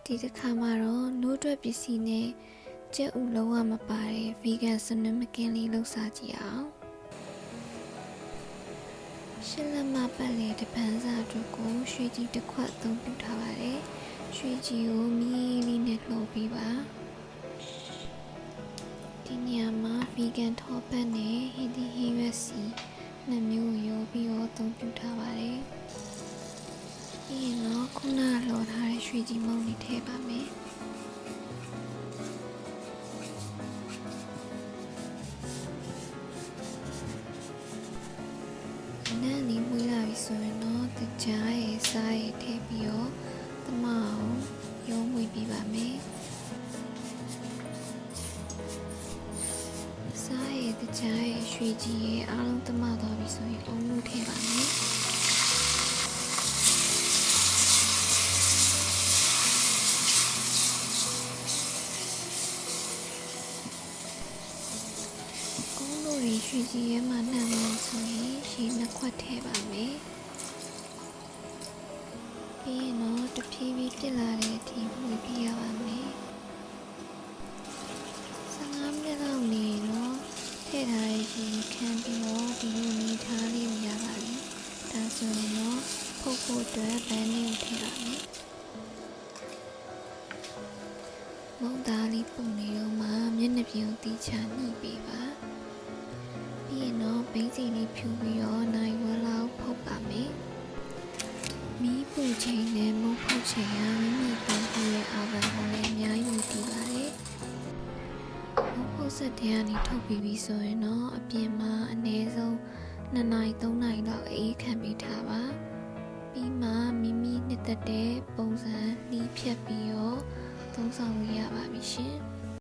ဒီတစ်ခါမှာတော့နိုးတွက်ပစ္စည်းနဲ့ကြက်ဥလုံးဝမပါတဲ့ vegan စနစ်မကင်းလေးလုပ်စားကြည့်အောင်ရှစ်လက်မပတ်လေတပန်းစာအတွက်ကိုရွှေကြီးတစ်ခွက်အသုံးပြုထားပါတယ်ရွှေကြီးကိုမီးလေးနဲ့လှော်ပေးပါဒီနေရာမှာ vegan ထောပတ်နဲ့ healthy ဟင်းရွက်စီနှစ်မျိုးကိုရောပြီးတော့အသုံးပြုထားပါတယ်ပြီးရင်တော့ခုနလှော်ထားတဲ့ရွှေကြီးမုံလေးထည့်ပါမယ်နားလေးမွေးလာပြီဆိုရင်တော့တကြားရဲ့စားရဲ့ထည့်ပြီးတော့သမအောင်ရောမွေးပြီးပါမယ်စားရဲ့တကြားရဲ့ရွှေကြီးရဲ့အားလုံးသမသွားပြီဆိုရင်အုံလို့ထည့်ပါမယ်ရွှေကြီးရဲမှာနှံလို့ဆိုရင်ရေနှစ်ခွက်ထည့်ပါမယ်ပြီးရင်တော့တဖြည်းဖြည်းပြစ်လာတဲ့အထိမွေးပြရပါမယ်15မိနစ်လောက်နေတော့ထည့်ထားတဲ့ရေခံပြီးတော့ဒီလိုနေထားလေးရပါပြီဒါဆိုရင်တော့ဖုတ်ဖို့အတွက်ဗန်းလေးကိုထည့်ပါမယ်မုံသားလေးပုံနေတော့မှမျက်နှာပြင်ကိုတီးချညှိပေးပါပြီးရင်တော့ဘိန်းစီလေးဖြူပြီးတော့နိုင်ဝက်လောက်ဖုတ်ပါမယ်မီးပူချိန်နဲ့မုတ်ဖုတ်ချိန်ကမိမိသုံးပြရဲ့အာဗန်ကိုလည်းအများကြီးတည်ပါတယ်မုတ်ဖုတ်ဆက်တဲ့ကနေထုတ်ပြီးပြီဆိုရင်တော့အပြင်မှာအနည်းဆုံး2နာရီ3နာရီလောက်အေးခံပေးထားပါပြီးမှမိမိနှစ်သက်တဲ့ပုံစံနှီးဖြတ်ပြီးတော့သုံးဆောင်လို့ရပါပြီရှင်